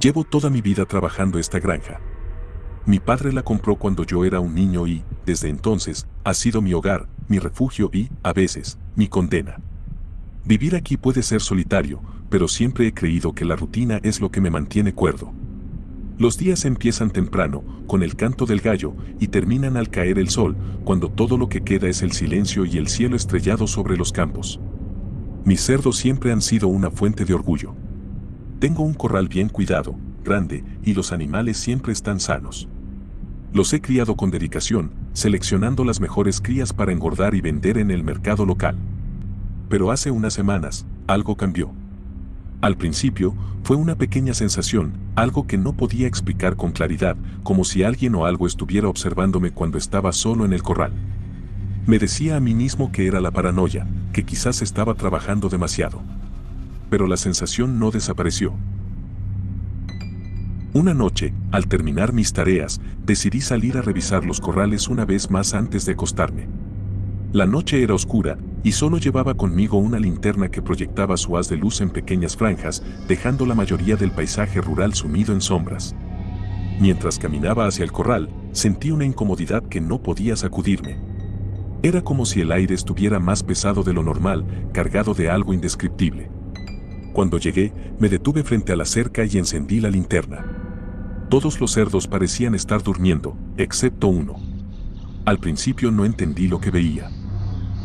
Llevo toda mi vida trabajando esta granja. Mi padre la compró cuando yo era un niño y, desde entonces, ha sido mi hogar, mi refugio y, a veces, mi condena. Vivir aquí puede ser solitario, pero siempre he creído que la rutina es lo que me mantiene cuerdo. Los días empiezan temprano, con el canto del gallo, y terminan al caer el sol, cuando todo lo que queda es el silencio y el cielo estrellado sobre los campos. Mis cerdos siempre han sido una fuente de orgullo. Tengo un corral bien cuidado, grande, y los animales siempre están sanos. Los he criado con dedicación, seleccionando las mejores crías para engordar y vender en el mercado local. Pero hace unas semanas, algo cambió. Al principio, fue una pequeña sensación, algo que no podía explicar con claridad, como si alguien o algo estuviera observándome cuando estaba solo en el corral. Me decía a mí mismo que era la paranoia, que quizás estaba trabajando demasiado. Pero la sensación no desapareció. Una noche, al terminar mis tareas, decidí salir a revisar los corrales una vez más antes de acostarme. La noche era oscura, y solo llevaba conmigo una linterna que proyectaba su haz de luz en pequeñas franjas, dejando la mayoría del paisaje rural sumido en sombras. Mientras caminaba hacia el corral, sentí una incomodidad que no podía sacudirme. Era como si el aire estuviera más pesado de lo normal, cargado de algo indescriptible. Cuando llegué, me detuve frente a la cerca y encendí la linterna. Todos los cerdos parecían estar durmiendo, excepto uno. Al principio no entendí lo que veía.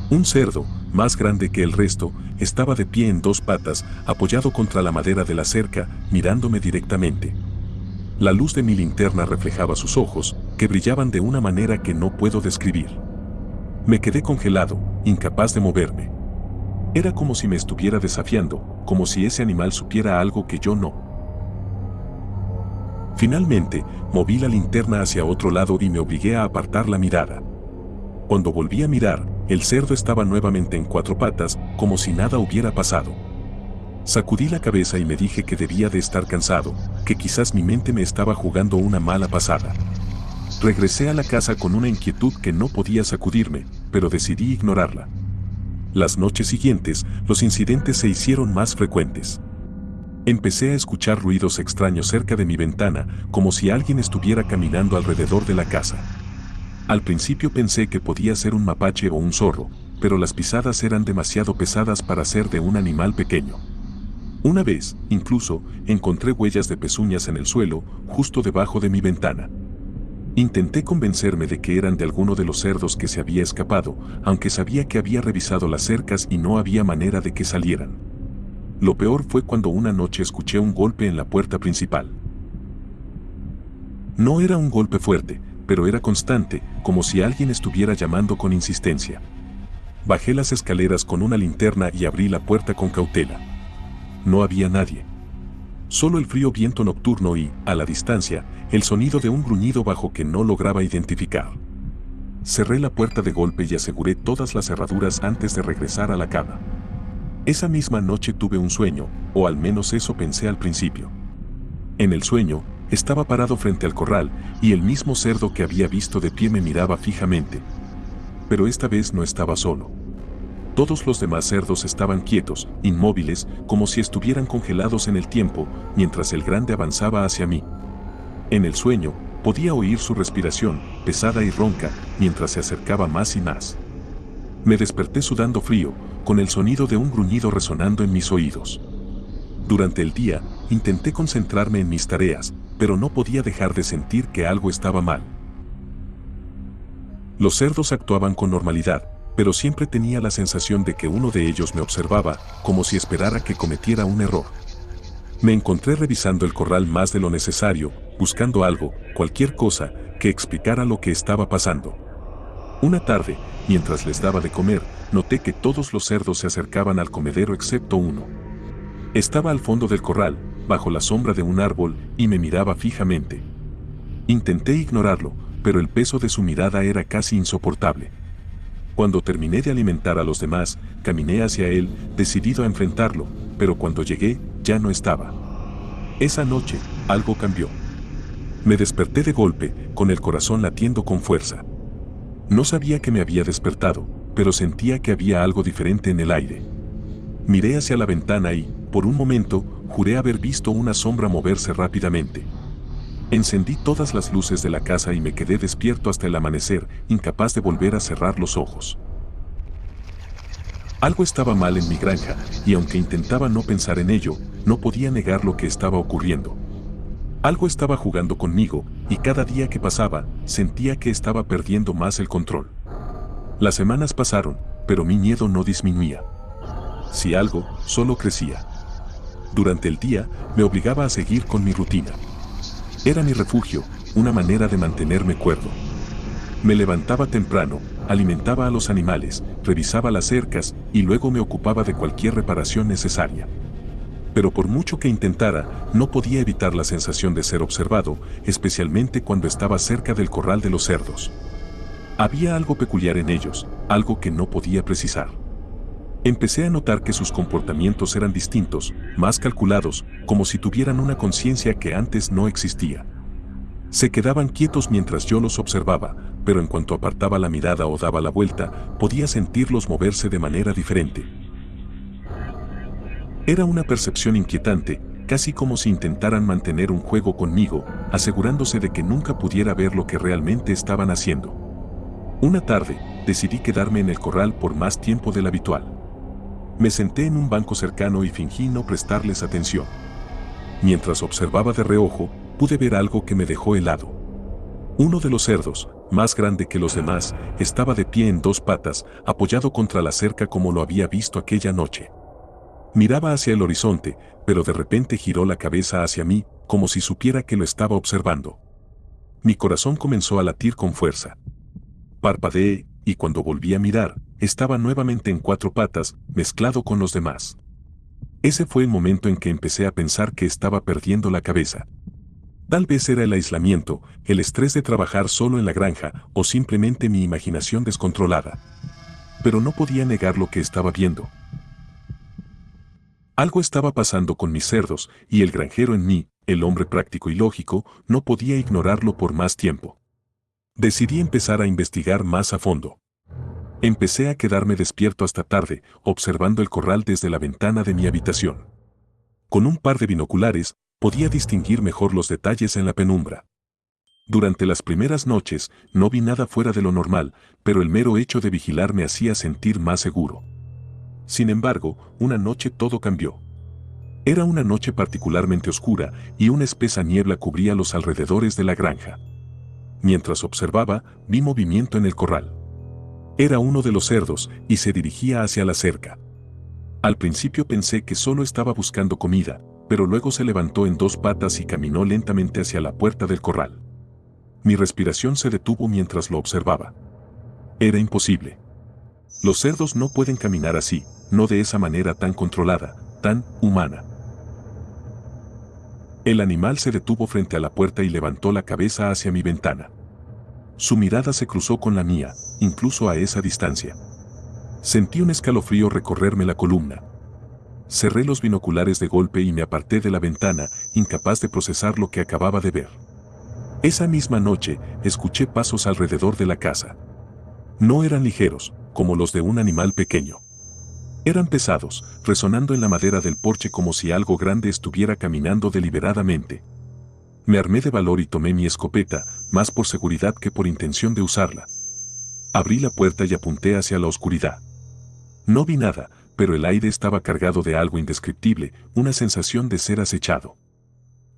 Un cerdo, más grande que el resto, estaba de pie en dos patas, apoyado contra la madera de la cerca, mirándome directamente. La luz de mi linterna reflejaba sus ojos, que brillaban de una manera que no puedo describir. Me quedé congelado, incapaz de moverme. Era como si me estuviera desafiando, como si ese animal supiera algo que yo no. Finalmente, moví la linterna hacia otro lado y me obligué a apartar la mirada. Cuando volví a mirar, el cerdo estaba nuevamente en cuatro patas, como si nada hubiera pasado. Sacudí la cabeza y me dije que debía de estar cansado, que quizás mi mente me estaba jugando una mala pasada. Regresé a la casa con una inquietud que no podía sacudirme, pero decidí ignorarla. Las noches siguientes, los incidentes se hicieron más frecuentes. Empecé a escuchar ruidos extraños cerca de mi ventana, como si alguien estuviera caminando alrededor de la casa. Al principio pensé que podía ser un mapache o un zorro, pero las pisadas eran demasiado pesadas para ser de un animal pequeño. Una vez, incluso, encontré huellas de pezuñas en el suelo, justo debajo de mi ventana. Intenté convencerme de que eran de alguno de los cerdos que se había escapado, aunque sabía que había revisado las cercas y no había manera de que salieran. Lo peor fue cuando una noche escuché un golpe en la puerta principal. No era un golpe fuerte, pero era constante, como si alguien estuviera llamando con insistencia. Bajé las escaleras con una linterna y abrí la puerta con cautela. No había nadie. Solo el frío viento nocturno y, a la distancia, el sonido de un gruñido bajo que no lograba identificar. Cerré la puerta de golpe y aseguré todas las cerraduras antes de regresar a la cama. Esa misma noche tuve un sueño, o al menos eso pensé al principio. En el sueño, estaba parado frente al corral, y el mismo cerdo que había visto de pie me miraba fijamente. Pero esta vez no estaba solo. Todos los demás cerdos estaban quietos, inmóviles, como si estuvieran congelados en el tiempo, mientras el grande avanzaba hacia mí. En el sueño, podía oír su respiración, pesada y ronca, mientras se acercaba más y más. Me desperté sudando frío, con el sonido de un gruñido resonando en mis oídos. Durante el día, intenté concentrarme en mis tareas, pero no podía dejar de sentir que algo estaba mal. Los cerdos actuaban con normalidad, pero siempre tenía la sensación de que uno de ellos me observaba, como si esperara que cometiera un error. Me encontré revisando el corral más de lo necesario, buscando algo, cualquier cosa, que explicara lo que estaba pasando. Una tarde, mientras les daba de comer, noté que todos los cerdos se acercaban al comedero excepto uno. Estaba al fondo del corral, bajo la sombra de un árbol, y me miraba fijamente. Intenté ignorarlo, pero el peso de su mirada era casi insoportable. Cuando terminé de alimentar a los demás, caminé hacia él, decidido a enfrentarlo, pero cuando llegué, ya no estaba. Esa noche, algo cambió. Me desperté de golpe, con el corazón latiendo con fuerza. No sabía que me había despertado, pero sentía que había algo diferente en el aire. Miré hacia la ventana y, por un momento, juré haber visto una sombra moverse rápidamente. Encendí todas las luces de la casa y me quedé despierto hasta el amanecer, incapaz de volver a cerrar los ojos. Algo estaba mal en mi granja, y aunque intentaba no pensar en ello, no podía negar lo que estaba ocurriendo. Algo estaba jugando conmigo, y cada día que pasaba, sentía que estaba perdiendo más el control. Las semanas pasaron, pero mi miedo no disminuía. Si algo, solo crecía. Durante el día, me obligaba a seguir con mi rutina. Era mi refugio, una manera de mantenerme cuerdo. Me levantaba temprano, alimentaba a los animales, revisaba las cercas y luego me ocupaba de cualquier reparación necesaria. Pero por mucho que intentara, no podía evitar la sensación de ser observado, especialmente cuando estaba cerca del corral de los cerdos. Había algo peculiar en ellos, algo que no podía precisar. Empecé a notar que sus comportamientos eran distintos, más calculados, como si tuvieran una conciencia que antes no existía. Se quedaban quietos mientras yo los observaba, pero en cuanto apartaba la mirada o daba la vuelta, podía sentirlos moverse de manera diferente. Era una percepción inquietante, casi como si intentaran mantener un juego conmigo, asegurándose de que nunca pudiera ver lo que realmente estaban haciendo. Una tarde, decidí quedarme en el corral por más tiempo del habitual. Me senté en un banco cercano y fingí no prestarles atención. Mientras observaba de reojo, pude ver algo que me dejó helado. Uno de los cerdos, más grande que los demás, estaba de pie en dos patas, apoyado contra la cerca como lo había visto aquella noche. Miraba hacia el horizonte, pero de repente giró la cabeza hacia mí, como si supiera que lo estaba observando. Mi corazón comenzó a latir con fuerza. Parpadeé, y cuando volví a mirar, estaba nuevamente en cuatro patas, mezclado con los demás. Ese fue el momento en que empecé a pensar que estaba perdiendo la cabeza. Tal vez era el aislamiento, el estrés de trabajar solo en la granja, o simplemente mi imaginación descontrolada. Pero no podía negar lo que estaba viendo. Algo estaba pasando con mis cerdos, y el granjero en mí, el hombre práctico y lógico, no podía ignorarlo por más tiempo. Decidí empezar a investigar más a fondo. Empecé a quedarme despierto hasta tarde, observando el corral desde la ventana de mi habitación. Con un par de binoculares, podía distinguir mejor los detalles en la penumbra. Durante las primeras noches, no vi nada fuera de lo normal, pero el mero hecho de vigilar me hacía sentir más seguro. Sin embargo, una noche todo cambió. Era una noche particularmente oscura, y una espesa niebla cubría los alrededores de la granja. Mientras observaba, vi movimiento en el corral. Era uno de los cerdos, y se dirigía hacia la cerca. Al principio pensé que solo estaba buscando comida, pero luego se levantó en dos patas y caminó lentamente hacia la puerta del corral. Mi respiración se detuvo mientras lo observaba. Era imposible. Los cerdos no pueden caminar así, no de esa manera tan controlada, tan humana. El animal se detuvo frente a la puerta y levantó la cabeza hacia mi ventana. Su mirada se cruzó con la mía, incluso a esa distancia. Sentí un escalofrío recorrerme la columna. Cerré los binoculares de golpe y me aparté de la ventana, incapaz de procesar lo que acababa de ver. Esa misma noche, escuché pasos alrededor de la casa. No eran ligeros, como los de un animal pequeño. Eran pesados, resonando en la madera del porche como si algo grande estuviera caminando deliberadamente. Me armé de valor y tomé mi escopeta, más por seguridad que por intención de usarla. Abrí la puerta y apunté hacia la oscuridad. No vi nada, pero el aire estaba cargado de algo indescriptible, una sensación de ser acechado.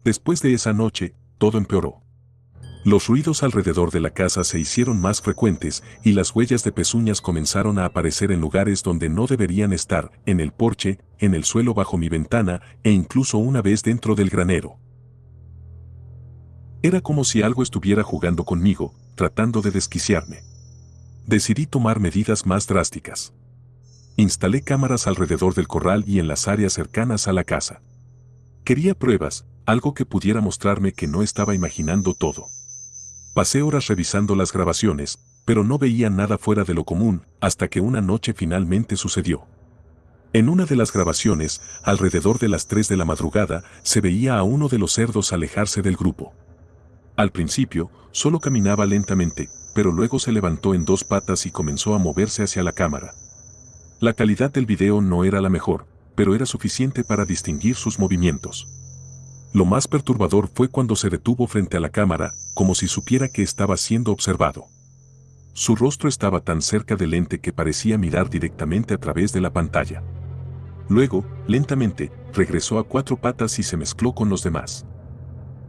Después de esa noche, todo empeoró. Los ruidos alrededor de la casa se hicieron más frecuentes y las huellas de pezuñas comenzaron a aparecer en lugares donde no deberían estar, en el porche, en el suelo bajo mi ventana e incluso una vez dentro del granero. Era como si algo estuviera jugando conmigo, tratando de desquiciarme. Decidí tomar medidas más drásticas. Instalé cámaras alrededor del corral y en las áreas cercanas a la casa. Quería pruebas, algo que pudiera mostrarme que no estaba imaginando todo. Pasé horas revisando las grabaciones, pero no veía nada fuera de lo común, hasta que una noche finalmente sucedió. En una de las grabaciones, alrededor de las 3 de la madrugada, se veía a uno de los cerdos alejarse del grupo. Al principio, solo caminaba lentamente, pero luego se levantó en dos patas y comenzó a moverse hacia la cámara. La calidad del video no era la mejor, pero era suficiente para distinguir sus movimientos. Lo más perturbador fue cuando se detuvo frente a la cámara, como si supiera que estaba siendo observado. Su rostro estaba tan cerca del lente que parecía mirar directamente a través de la pantalla. Luego, lentamente, regresó a cuatro patas y se mezcló con los demás.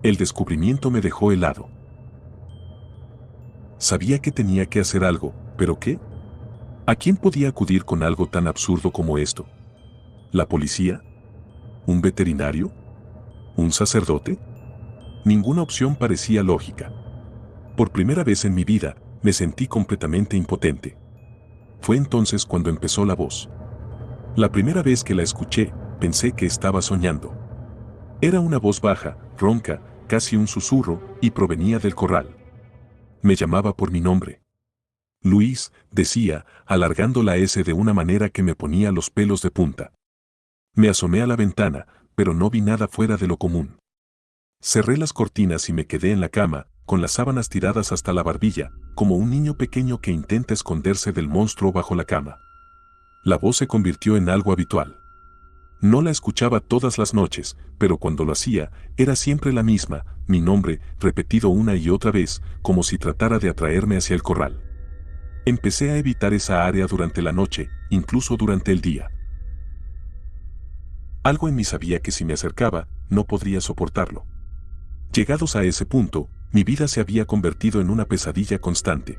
El descubrimiento me dejó helado. Sabía que tenía que hacer algo, ¿pero qué? ¿A quién podía acudir con algo tan absurdo como esto? ¿La policía? ¿Un veterinario? ¿Un sacerdote? Ninguna opción parecía lógica. Por primera vez en mi vida, me sentí completamente impotente. Fue entonces cuando empezó la voz. La primera vez que la escuché, pensé que estaba soñando. Era una voz baja, ronca, casi un susurro, y provenía del corral. Me llamaba por mi nombre. Luis, decía, alargando la S de una manera que me ponía los pelos de punta. Me asomé a la ventana, pero no vi nada fuera de lo común. Cerré las cortinas y me quedé en la cama, con las sábanas tiradas hasta la barbilla, como un niño pequeño que intenta esconderse del monstruo bajo la cama. La voz se convirtió en algo habitual. No la escuchaba todas las noches, pero cuando lo hacía, era siempre la misma, mi nombre, repetido una y otra vez, como si tratara de atraerme hacia el corral. Empecé a evitar esa área durante la noche, incluso durante el día. Algo en mí sabía que si me acercaba, no podría soportarlo. Llegados a ese punto, mi vida se había convertido en una pesadilla constante.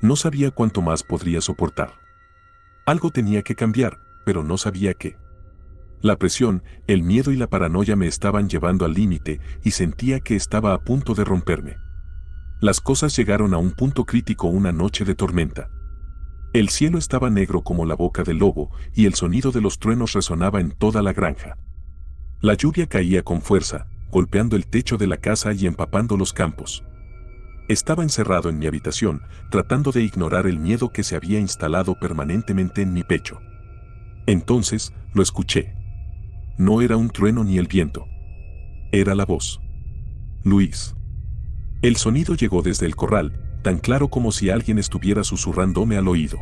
No sabía cuánto más podría soportar. Algo tenía que cambiar, pero no sabía qué. La presión, el miedo y la paranoia me estaban llevando al límite y sentía que estaba a punto de romperme. Las cosas llegaron a un punto crítico una noche de tormenta. El cielo estaba negro como la boca del lobo y el sonido de los truenos resonaba en toda la granja. La lluvia caía con fuerza, golpeando el techo de la casa y empapando los campos. Estaba encerrado en mi habitación, tratando de ignorar el miedo que se había instalado permanentemente en mi pecho. Entonces, lo escuché. No era un trueno ni el viento. Era la voz. Luis. El sonido llegó desde el corral, tan claro como si alguien estuviera susurrándome al oído.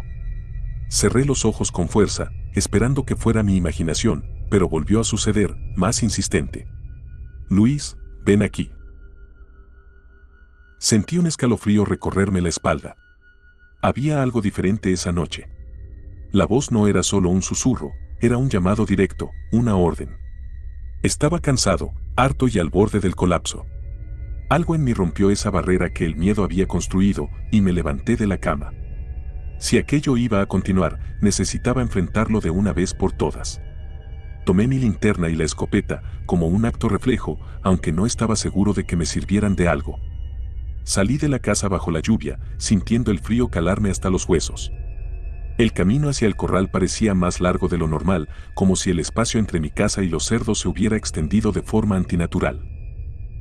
Cerré los ojos con fuerza, esperando que fuera mi imaginación, pero volvió a suceder, más insistente. Luis, ven aquí. Sentí un escalofrío recorrerme la espalda. Había algo diferente esa noche. La voz no era solo un susurro, era un llamado directo, una orden. Estaba cansado, harto y al borde del colapso. Algo en mí rompió esa barrera que el miedo había construido y me levanté de la cama. Si aquello iba a continuar, necesitaba enfrentarlo de una vez por todas. Tomé mi linterna y la escopeta, como un acto reflejo, aunque no estaba seguro de que me sirvieran de algo. Salí de la casa bajo la lluvia, sintiendo el frío calarme hasta los huesos. El camino hacia el corral parecía más largo de lo normal, como si el espacio entre mi casa y los cerdos se hubiera extendido de forma antinatural.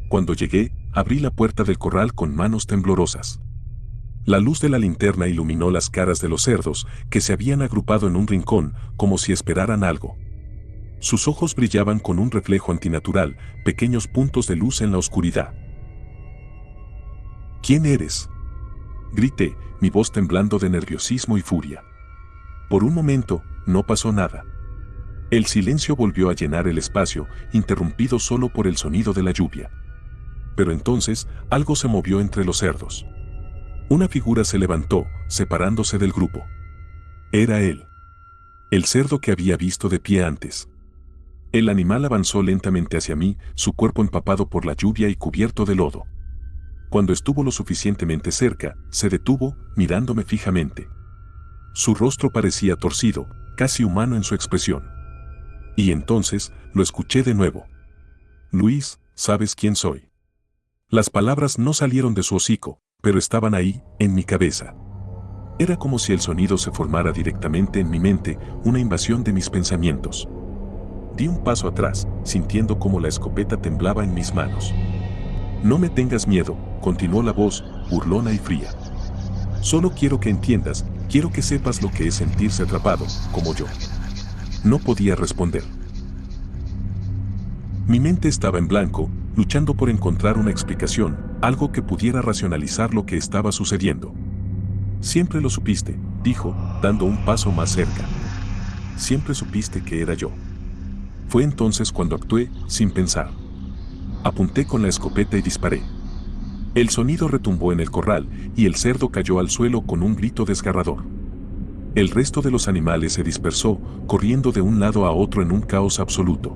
Cuando llegué, abrí la puerta del corral con manos temblorosas. La luz de la linterna iluminó las caras de los cerdos, que se habían agrupado en un rincón, como si esperaran algo. Sus ojos brillaban con un reflejo antinatural, pequeños puntos de luz en la oscuridad. ¿Quién eres?, grité, mi voz temblando de nerviosismo y furia. Por un momento, no pasó nada. El silencio volvió a llenar el espacio, interrumpido solo por el sonido de la lluvia. Pero entonces, algo se movió entre los cerdos. Una figura se levantó, separándose del grupo. Era él. El cerdo que había visto de pie antes. El animal avanzó lentamente hacia mí, su cuerpo empapado por la lluvia y cubierto de lodo. Cuando estuvo lo suficientemente cerca, se detuvo, mirándome fijamente. Su rostro parecía torcido, casi humano en su expresión. Y entonces, lo escuché de nuevo. Luis, ¿sabes quién soy? Las palabras no salieron de su hocico, pero estaban ahí, en mi cabeza. Era como si el sonido se formara directamente en mi mente, una invasión de mis pensamientos. Di un paso atrás, sintiendo cómo la escopeta temblaba en mis manos. No me tengas miedo, continuó la voz, burlona y fría. Solo quiero que entiendas, quiero que sepas lo que es sentirse atrapado, como yo. No podía responder. Mi mente estaba en blanco, luchando por encontrar una explicación, algo que pudiera racionalizar lo que estaba sucediendo. Siempre lo supiste, dijo, dando un paso más cerca. Siempre supiste que era yo. Fue entonces cuando actué, sin pensar. Apunté con la escopeta y disparé. El sonido retumbó en el corral y el cerdo cayó al suelo con un grito desgarrador. El resto de los animales se dispersó, corriendo de un lado a otro en un caos absoluto.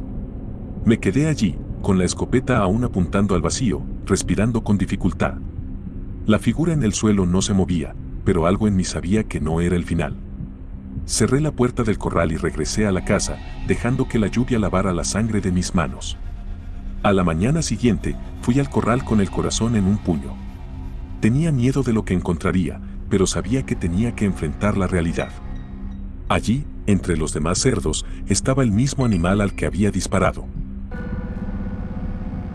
Me quedé allí, con la escopeta aún apuntando al vacío, respirando con dificultad. La figura en el suelo no se movía, pero algo en mí sabía que no era el final. Cerré la puerta del corral y regresé a la casa, dejando que la lluvia lavara la sangre de mis manos. A la mañana siguiente, fui al corral con el corazón en un puño. Tenía miedo de lo que encontraría, pero sabía que tenía que enfrentar la realidad. Allí, entre los demás cerdos, estaba el mismo animal al que había disparado.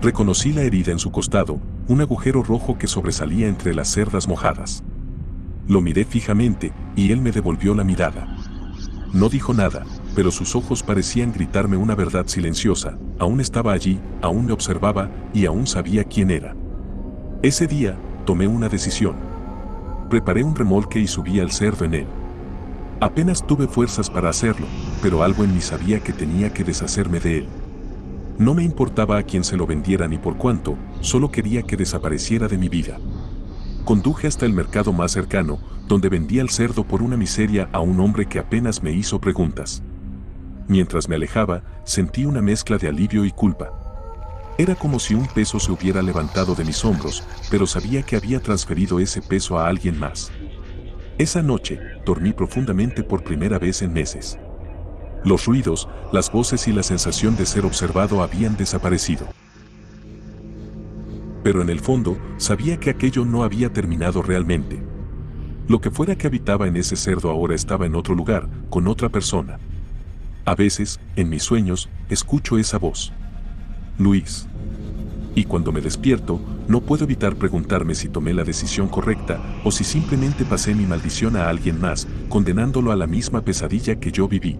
Reconocí la herida en su costado, un agujero rojo que sobresalía entre las cerdas mojadas. Lo miré fijamente, y él me devolvió la mirada. No dijo nada, pero sus ojos parecían gritarme una verdad silenciosa. Aún estaba allí, aún me observaba, y aún sabía quién era. Ese día, tomé una decisión. Preparé un remolque y subí al cerdo en él. Apenas tuve fuerzas para hacerlo, pero algo en mí sabía que tenía que deshacerme de él. No me importaba a quién se lo vendiera ni por cuánto, solo quería que desapareciera de mi vida. Conduje hasta el mercado más cercano, donde vendía el cerdo por una miseria a un hombre que apenas me hizo preguntas. Mientras me alejaba, sentí una mezcla de alivio y culpa. Era como si un peso se hubiera levantado de mis hombros, pero sabía que había transferido ese peso a alguien más. Esa noche, dormí profundamente por primera vez en meses. Los ruidos, las voces y la sensación de ser observado habían desaparecido. Pero en el fondo, sabía que aquello no había terminado realmente. Lo que fuera que habitaba en ese cerdo ahora estaba en otro lugar, con otra persona. A veces, en mis sueños, escucho esa voz. Luis. Y cuando me despierto, no puedo evitar preguntarme si tomé la decisión correcta o si simplemente pasé mi maldición a alguien más, condenándolo a la misma pesadilla que yo viví.